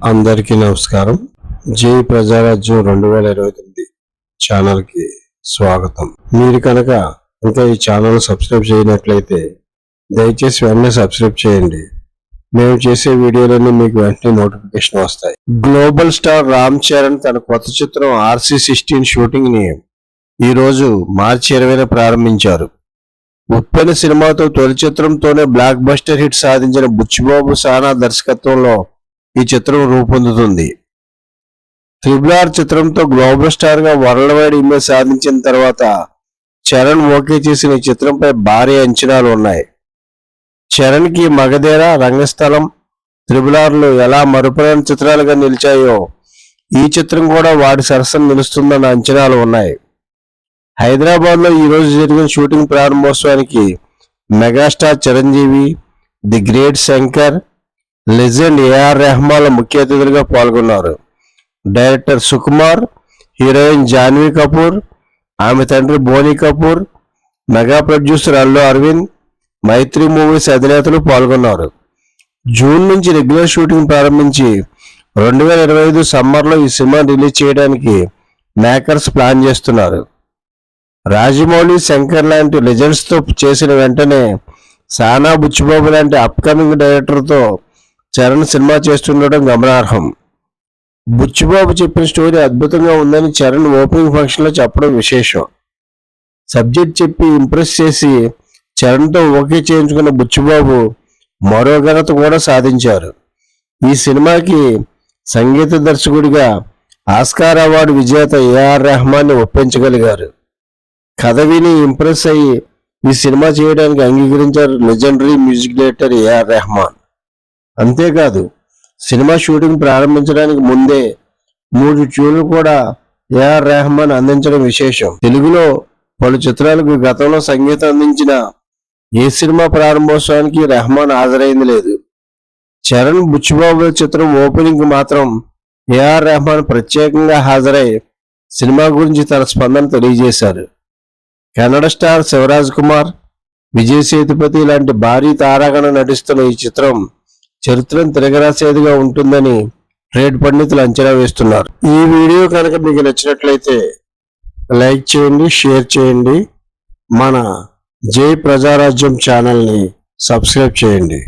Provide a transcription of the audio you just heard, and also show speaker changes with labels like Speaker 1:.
Speaker 1: అందరికీ నమస్కారం. జై ప్రజారాజ్యం 2029 ఛానల్కి స్వాగతం. మీరు కనుక ఇంకా ఈ ఛానల్ సబ్స్క్రైబ్ చేయనట్లయితే దయచేసి వెంటనే సబ్స్క్రైబ్ చేయండి. మేము చేసే వీడియోలన్నీ మీకు వెంటనే నోటిఫికేషన్ వస్తాయి. గ్లోబల్ స్టార్ రామ్ చరణ్ తన కొత్త చిత్రం RC16 షూటింగ్ ని ఈరోజు మార్చి 20న ప్రారంభించారు. ఉప్పెన సినిమాతో తొలి చిత్రంతోనే బ్లాక్ బస్టర్ హిట్ సాధించిన బుచ్చిబాబు సానా దర్శకత్వంలో ఈ చిత్రం రూపొందుతుంది. RRR చిత్రంతో గ్లోబల్ స్టార్ గా వరల్డ్ వైడ్ ఇమేజ్ సాధించిన తర్వాత చరణ్ ఓకే చేసిన ఈ చిత్రంపై భారీ అంచనాలు ఉన్నాయి. చరణ్ కి మగధీర, రంగస్థలం, RRRలు ఎలా మరుపురాని చిత్రాలుగా నిలిచాయో ఈ చిత్రం కూడా వాటి సరసన నిలుస్తుందన్న అంచనాలు ఉన్నాయి. హైదరాబాద్ లో ఈ రోజు జరిగిన షూటింగ్ ప్రారంభోత్సవానికి megastar Chiranjeevi, the great Shankar, legend AR Rahman ముఖ్య అతిథులుగా పాల్గొన్నారు. డైరెక్టర్ సుకుమార్, హీరోయిన్ జాన్వీ కపూర్, ఆమె తండ్రి Boney Kapoor, mega producer Allu Aravind, Mythri Movies అధినేతలు పాల్గొన్నారు. జూన్ నుంచి రెగ్యులర్ షూటింగ్ ప్రారంభించి 2025 సమ్మర్లో ఈ సినిమా రిలీజ్ చేయడానికి మేకర్స్ ప్లాన్ చేస్తున్నారు. రాజమౌళి, శంకర్ లాంటి లెజెండ్స్ తో చేసిన వెంటనే సానా, బుచ్చిబాబు లాంటి అప్కమింగ్ డైరెక్టర్తో చరణ్ సినిమా చేస్తుండడం గమనార్హం. బుచ్చిబాబు చెప్పిన స్టోరీ అద్భుతంగా ఉందని చరణ్ ఓపెనింగ్ ఫంక్షన్ లో చెప్పడం విశేషం. సబ్జెక్ట్ చెప్పి ఇంప్రెస్ చేసి చరణ్తో ఓకే చేయించుకున్న బుచ్చిబాబు మరో ఘనత కూడా సాధించారు. ఈ సినిమాకి సంగీత దర్శకుడిగా ఆస్కార్ అవార్డు విజేత AR రెహమాన్ ని ఒప్పించగలిగారు. కథ విని ఇంప్రెస్ అయ్యి ఈ సినిమా చేయడానికి అంగీకరించారు legendary music director AR Rahman. అంతేకాదు సినిమా షూటింగ్ ప్రారంభించడానికి ముందే 3 ట్యూన్లు కూడా AR రెహమాన్ అందించడం విశేషం. తెలుగులో పలు చిత్రాలకు గతంలో సంగీతం అందించిన ఏ సినిమా ప్రారంభోత్సవానికి రెహమాన్ హాజరైంది లేదు. చరణ్, బుచ్చిబాబు చిత్రం ఓపెనింగ్ మాత్రం AR రెహమాన్ ప్రత్యేకంగా హాజరై సినిమా గురించి తన స్పందన తెలియజేశారు. కన్నడ స్టార్ శివరాజ్ కుమార్, విజయ్ సేతుపతి లాంటి భారీ తారాగణ నటిస్తున్న ఈ చిత్రం చరిత్రను తిరగరాసేదిగా ఉంటుందని ట్రేడ్ పండితులు అంచనా వేస్తున్నారు. ఈ వీడియో కనుక మీకు నచ్చినట్లయితే లైక్ చేయండి, షేర్ చేయండి. మన జై ప్రజారాజ్యం ఛానల్ని సబ్స్క్రైబ్ చేయండి.